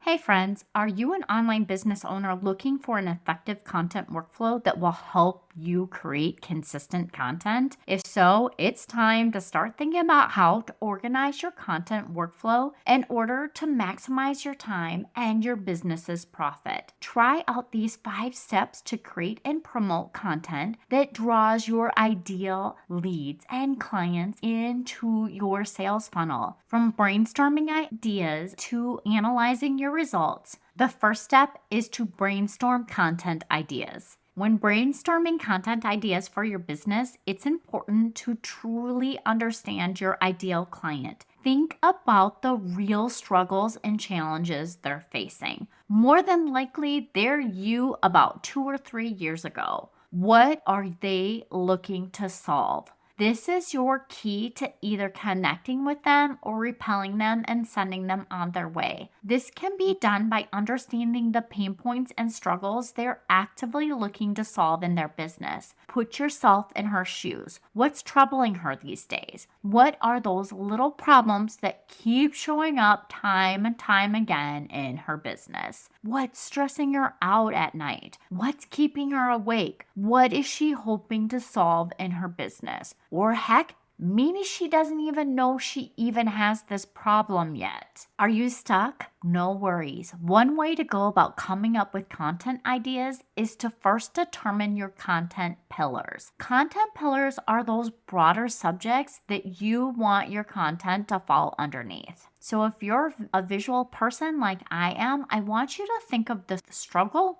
Hey friends, are you an online business owner looking for an effective content workflow that will help you create consistent content? If so, it's time to start thinking about how to organize your content workflow in order to maximize your time and your business's profit. Try out these 5 steps to create and promote content that draws your ideal leads and clients into your sales funnel. From brainstorming ideas to analyzing your results, the first step is to brainstorm content ideas. When brainstorming content ideas for your business, it's important to truly understand your ideal client. Think about the real struggles and challenges they're facing. More than likely, they're you about 2 or 3 years ago. What are they looking to solve? This is your key to either connecting with them or repelling them and sending them on their way. This can be done by understanding the pain points and struggles they're actively looking to solve in their business. Put yourself in her shoes. What's troubling her these days? What are those little problems that keep showing up time and time again in her business? What's stressing her out at night? What's keeping her awake? What is she hoping to solve in her business? Or heck, maybe she doesn't even know she even has this problem yet. Are you stuck? No worries. One way to go about coming up with content ideas is to first determine your content pillars. Content pillars are those broader subjects that you want your content to fall underneath. So if you're a visual person like I am, I want you to think of the structure,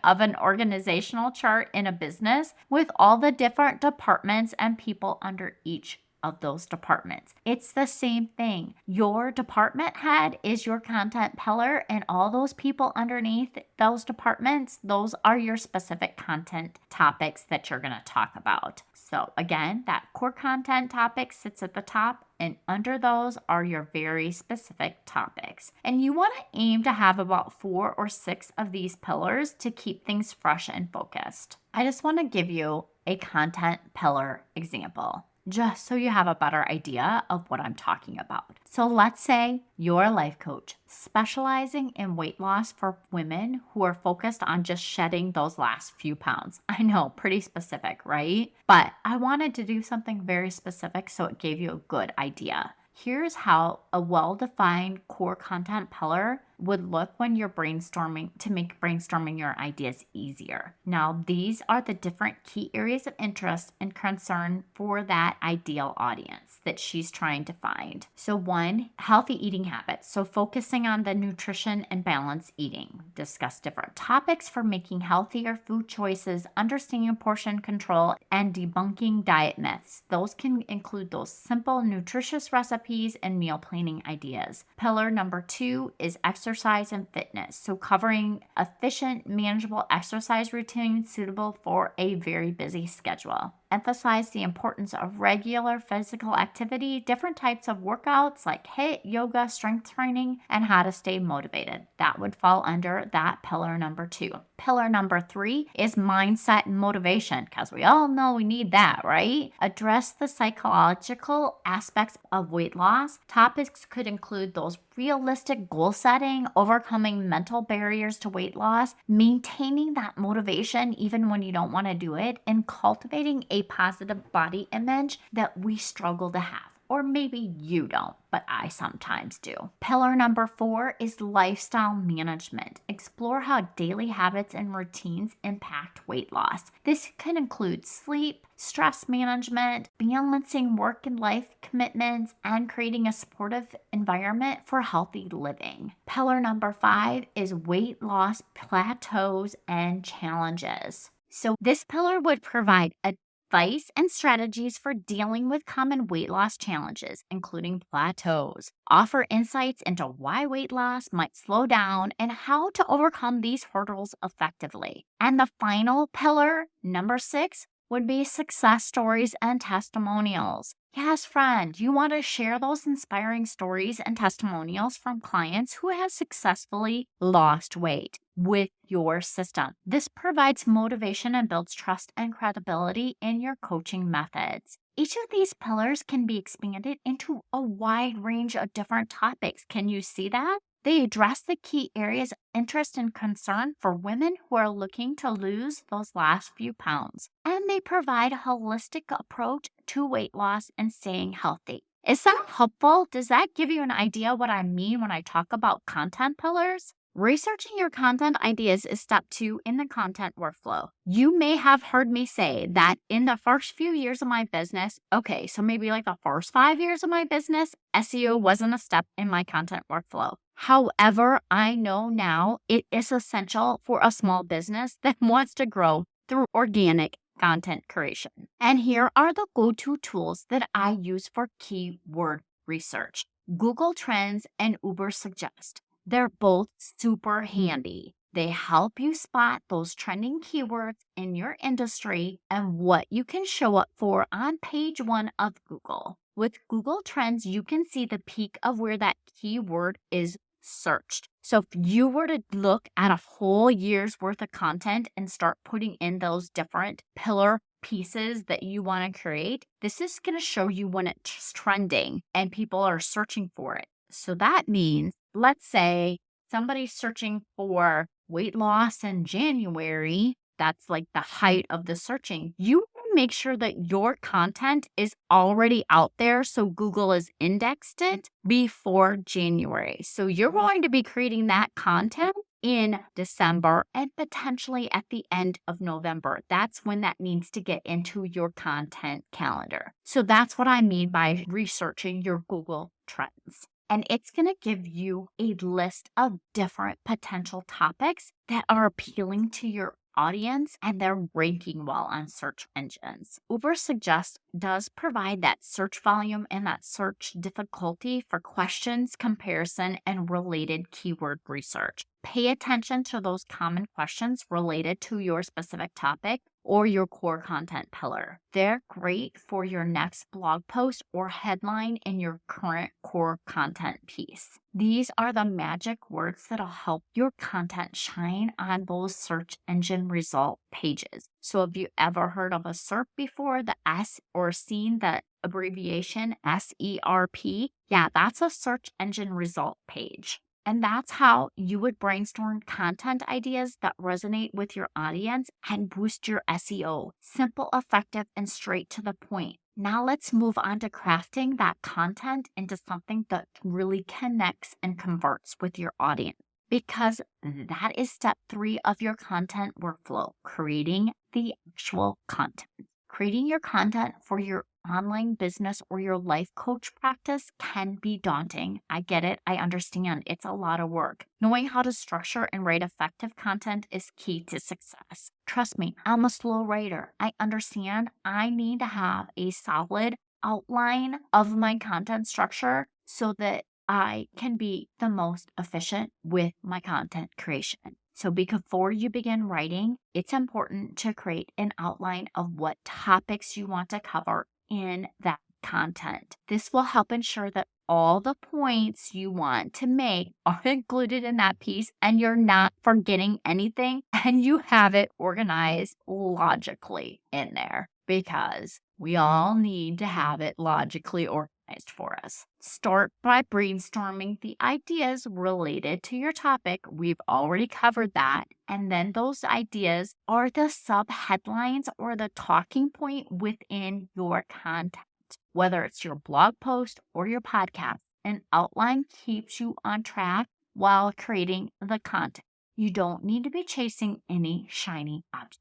of an organizational chart in a business with all the different departments and people under each of those departments. It's the same thing. Your department head is your content pillar, and all those people underneath those departments, those are your specific content topics that you're going to talk about. So again, that core content topic sits at the top, and under those are your very specific topics. And you want to aim to have about 4 or 6 of these pillars to keep things fresh and focused. I just want to give you a content pillar example, just so you have a better idea of what I'm talking about. So let's say you're a life coach specializing in weight loss for women who are focused on just shedding those last few pounds. I know, pretty specific, right? But I wanted to do something very specific so it gave you a good idea. Here's how a well-defined core content pillar would look when you're brainstorming to make brainstorming your ideas easier. Now, these are the different key areas of interest and concern for that ideal audience that she's trying to find. So 1, healthy eating habits. So focusing on the nutrition and balanced eating. Discuss different topics for making healthier food choices, understanding portion control, and debunking diet myths. Those can include those simple, nutritious recipes and meal planning ideas. Pillar number 2 is exercise and fitness. So covering efficient, manageable exercise routines suitable for a very busy schedule. Emphasize the importance of regular physical activity, different types of workouts like HIIT, yoga, strength training, and how to stay motivated. That would fall under that pillar number 2. Pillar number 3 is mindset and motivation, because we all know we need that, right? Address the psychological aspects of weight loss. Topics could include those realistic goal setting, overcoming mental barriers to weight loss, maintaining that motivation even when you don't want to do it, and cultivating a positive body image that we struggle to have. Or maybe you don't, but I sometimes do. Pillar number 4 is lifestyle management. Explore how daily habits and routines impact weight loss. This can include sleep, stress management, balancing work and life commitments, and creating a supportive environment for healthy living. Pillar number 5 is weight loss plateaus and challenges. So this pillar would provide advice and strategies for dealing with common weight loss challenges, including plateaus. Offer insights into why weight loss might slow down and how to overcome these hurdles effectively. And the final pillar, number 6, would be success stories and testimonials. Yes, friend, you want to share those inspiring stories and testimonials from clients who have successfully lost weight with your system. This provides motivation and builds trust and credibility in your coaching methods. Each of these pillars can be expanded into a wide range of different topics. Can you see that? They address the key areas of interest and concern for women who are looking to lose those last few pounds. And they provide a holistic approach to weight loss and staying healthy. Is that helpful? Does that give you an idea what I mean when I talk about content pillars? Researching your content ideas is step 2 in the content workflow. You may have heard me say that in the first few years of my business, okay, so maybe like the first 5 years of my business, SEO wasn't a step in my content workflow. However, I know now it is essential for a small business that wants to grow through organic content creation. And here are the go-to tools that I use for keyword research: Google Trends and Uber Suggest. They're both super handy. They help you spot those trending keywords in your industry and what you can show up for on page 1 of Google. With Google Trends, you can see the peak of where that keyword is searched. So if you were to look at a whole year's worth of content and start putting in those different pillar pieces that you want to create, this is going to show you when it's trending and people are searching for it. So that means, let's say somebody's searching for weight loss in January. That's like the height of the searching. You want to make sure that your content is already out there so Google has indexed it before January. So you're going to be creating that content in December and potentially at the end of November. That's when that needs to get into your content calendar. So that's what I mean by researching your Google Trends. And it's going to give you a list of different potential topics that are appealing to your audience and they're ranking well on search engines. Uber Suggest does provide that search volume and that search difficulty for questions, comparison, and related keyword research. Pay attention to those common questions related to your specific topic or your core content pillar. They're great for your next blog post or headline in your current core content piece. These are the magic words that'll help your content shine on those search engine result pages. So have you ever heard of a SERP before, the S, or seen the abbreviation SERP? Yeah, that's a search engine result page. And that's how you would brainstorm content ideas that resonate with your audience and boost your SEO. Simple, effective, and straight to the point. Now let's move on to crafting that content into something that really connects and converts with your audience, because that is step 3 of your content workflow: creating the actual content. Creating your content for your online business or your life coach practice can be daunting. I get it. I understand. It's a lot of work. Knowing how to structure and write effective content is key to success. Trust me, I'm a slow writer. I understand I need to have a solid outline of my content structure so that I can be the most efficient with my content creation. So before you begin writing, it's important to create an outline of what topics you want to cover in that content. This will help ensure that all the points you want to make are included in that piece and you're not forgetting anything and you have it organized logically in there, because we all need to have it logically organized for us. Start by brainstorming the ideas related to your topic. We've already covered that. And then those ideas are the sub-headlines or the talking point within your content. Whether it's your blog post or your podcast, an outline keeps you on track while creating the content. You don't need to be chasing any shiny objects.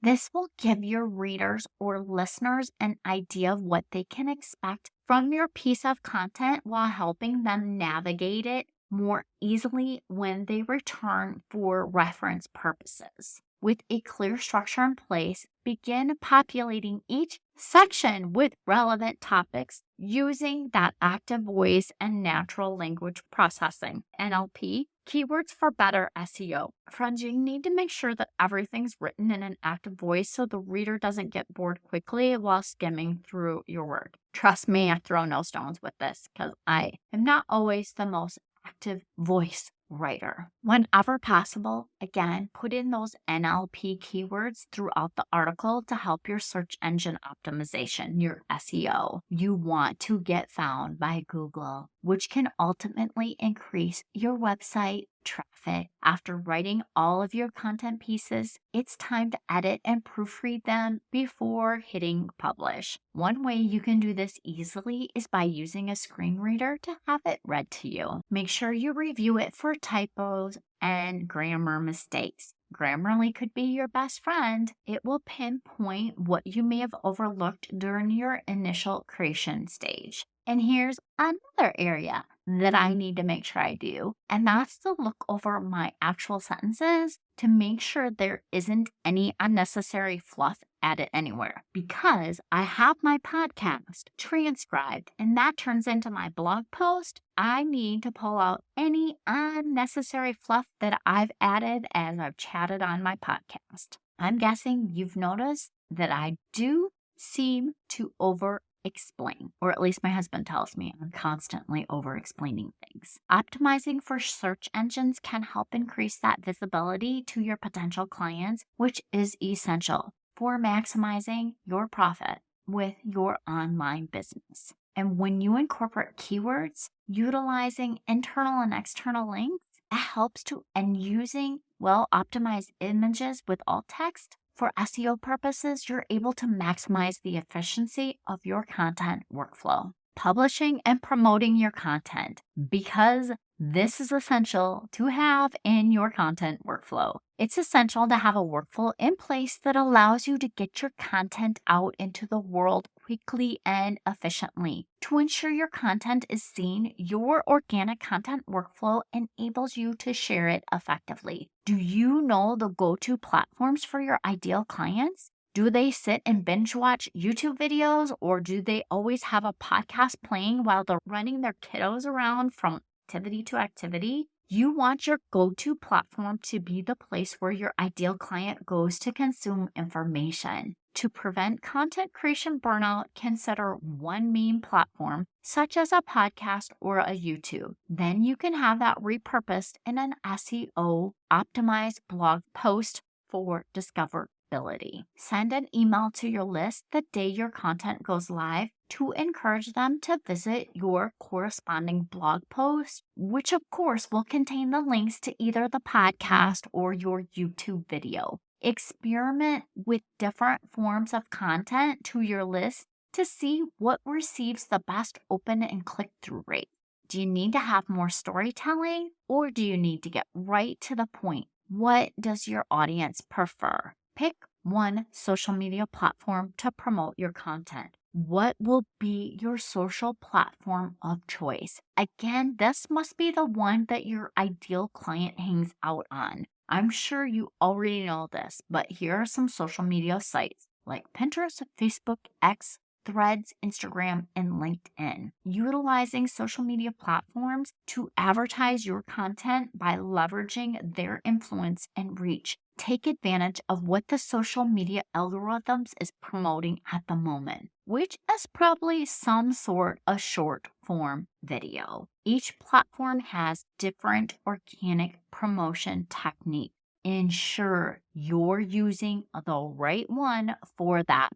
This will give your readers or listeners an idea of what they can expect from your piece of content while helping them navigate it more easily when they return for reference purposes. With a clear structure in place, begin populating each section with relevant topics using that active voice and natural language processing, NLP, keywords for better SEO. Friends, you need to make sure that everything's written in an active voice so the reader doesn't get bored quickly while skimming through your work. Trust me, I throw no stones with this because I am not always the most active voice writer. Whenever possible, again, put in those NLP keywords throughout the article to help your search engine optimization, your SEO. You want to get found by Google, which can ultimately increase your website traffic. After writing all of your content pieces, it's time to edit and proofread them before hitting publish. One way you can do this easily is by using a screen reader to have it read to you. Make sure you review it for typos and grammar mistakes. Grammarly could be your best friend. It will pinpoint what you may have overlooked during your initial creation stage. And here's another area that I need to make sure I do, and that's to look over my actual sentences to make sure there isn't any unnecessary fluff added anywhere. Because I have my podcast transcribed and that turns into my blog post, I need to pull out any unnecessary fluff that I've added as I've chatted on my podcast. I'm guessing you've noticed that I do seem to over-explain, or at least my husband tells me I'm constantly over-explaining things. Optimizing for search engines can help increase that visibility to your potential clients, which is essential for maximizing your profit with your online business. And when you incorporate keywords, utilizing internal and external links, it helps to, and using well-optimized images with alt text, for SEO purposes, you're able to maximize the efficiency of your content workflow. Publishing and promoting your content, because this is essential to have in your content workflow. It's essential to have a workflow in place that allows you to get your content out into the world quickly and efficiently. To ensure your content is seen, your organic content workflow enables you to share it effectively. Do you know the go-to platforms for your ideal clients? Do they sit and binge watch YouTube videos, or do they always have a podcast playing while they're running their kiddos around from activity to activity? You want your go-to platform to be the place where your ideal client goes to consume information. To prevent content creation burnout, consider one main platform, such as a podcast or a YouTube. Then you can have that repurposed in an SEO optimized blog post for discoverability. Send an email to your list the day your content goes live to encourage them to visit your corresponding blog post, which of course will contain the links to either the podcast or your YouTube video. Experiment with different forms of content to your list to see what receives the best open and click-through rate. Do you need to have more storytelling, or do you need to get right to the point? What does your audience prefer? Pick one social media platform to promote your content. What will be your social platform of choice? Again, this must be the one that your ideal client hangs out on. I'm sure you already know this, but here are some social media sites like Pinterest, Facebook, X, Threads, Instagram, and LinkedIn. Utilizing social media platforms to advertise your content by leveraging their influence and reach. Take advantage of what the social media algorithms is promoting at the moment, which is probably some sort of short form video. Each platform has different organic promotion technique. Ensure you're using the right one for that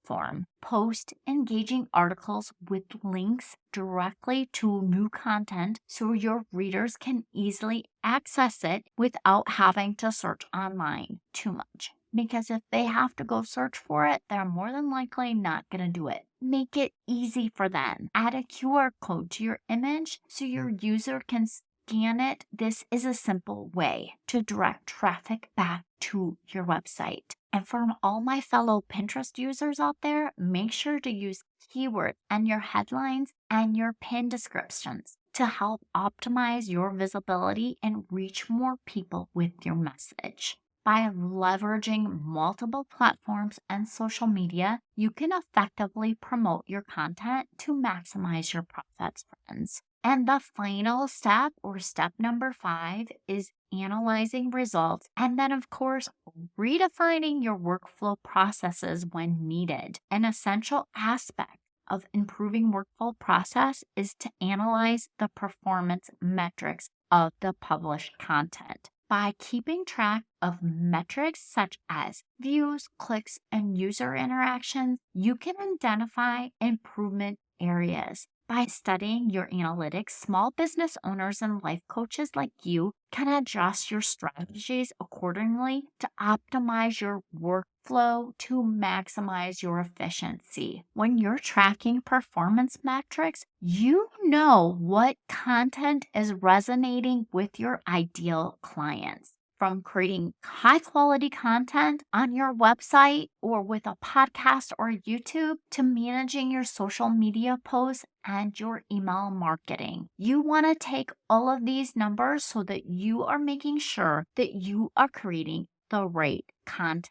form. Post engaging articles with links directly to new content so your readers can easily access it without having to search online too much. Because if they have to go search for it, they're more than likely not going to do it. Make it easy for them. Add a QR code to your image so your user can scan it. This is a simple way to direct traffic back to your website. And for all my fellow Pinterest users out there, make sure to use keywords and your headlines and your pin descriptions to help optimize your visibility and reach more people with your message. By leveraging multiple platforms and social media, you can effectively promote your content to maximize your profits, friends. And the final step, or step number 5, is analyzing results. And then, of course, redefining your workflow processes when needed. An essential aspect of improving workflow process is to analyze the performance metrics of the published content. By keeping track of metrics such as views, clicks, and user interactions, you can identify improvement areas. By studying your analytics, small business owners and life coaches like you can adjust your strategies accordingly to optimize your workflow to maximize your efficiency. When you're tracking performance metrics, you know what content is resonating with your ideal clients. From creating high quality content on your website or with a podcast or YouTube to managing your social media posts and your email marketing. You want to take all of these numbers so that you are making sure that you are creating the right content.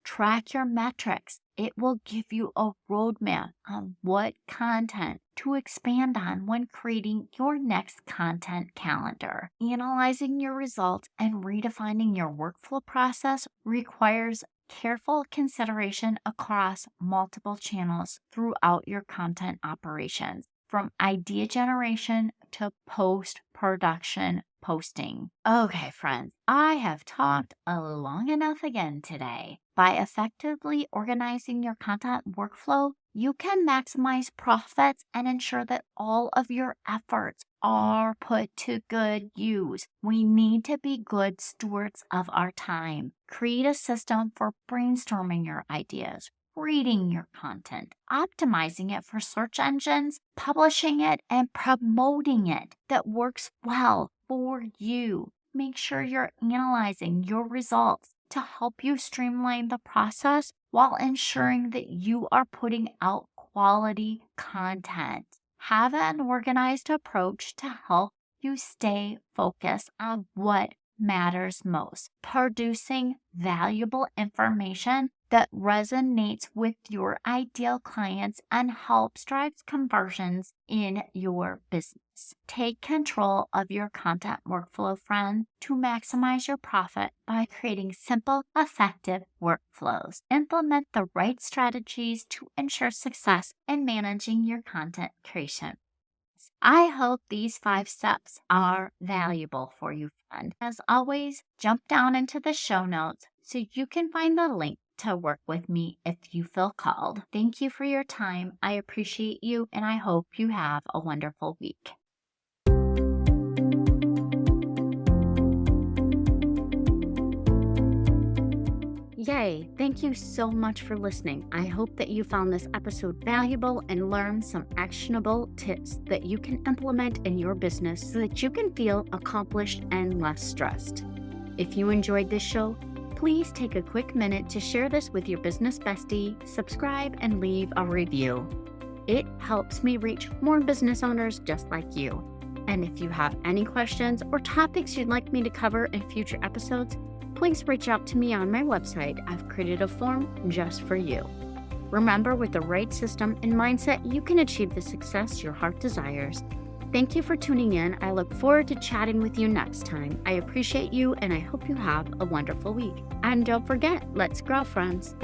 Track your metrics. It will give you a roadmap on what content to expand on when creating your next content calendar. Analyzing your results and redefining your workflow process requires careful consideration across multiple channels throughout your content operations, from idea generation to post-production posting. Okay, friends, I have talked long enough again today. By effectively organizing your content workflow, you can maximize profits and ensure that all of your efforts are put to good use. We need to be good stewards of our time. Create a system for brainstorming your ideas, reading your content, optimizing it for search engines, publishing it, and promoting it that works well for you. Make sure you're analyzing your results to help you streamline the process while ensuring that you are putting out quality content. Have an organized approach to help you stay focused on what matters most, producing valuable information that resonates with your ideal clients and helps drive conversions in your business. Take control of your content workflow, friend, to maximize your profit by creating simple, effective workflows. Implement the right strategies to ensure success in managing your content creation. I hope these 5 steps are valuable for you, friend. As always, jump down into the show notes so you can find the link to work with me if you feel called. Thank you for your time. I appreciate you, and I hope you have a wonderful week. Yay! Thank you so much for listening. I hope that you found this episode valuable and learned some actionable tips that you can implement in your business so that you can feel accomplished and less stressed. If you enjoyed this show, please take a quick minute to share this with your business bestie, subscribe, and leave a review. It helps me reach more business owners just like you. And if you have any questions or topics you'd like me to cover in future episodes, please reach out to me on my website. I've created a form just for you. Remember, with the right system and mindset, you can achieve the success your heart desires. Thank you for tuning in. I look forward to chatting with you next time. I appreciate you, and I hope you have a wonderful week. And don't forget, let's grow, friends.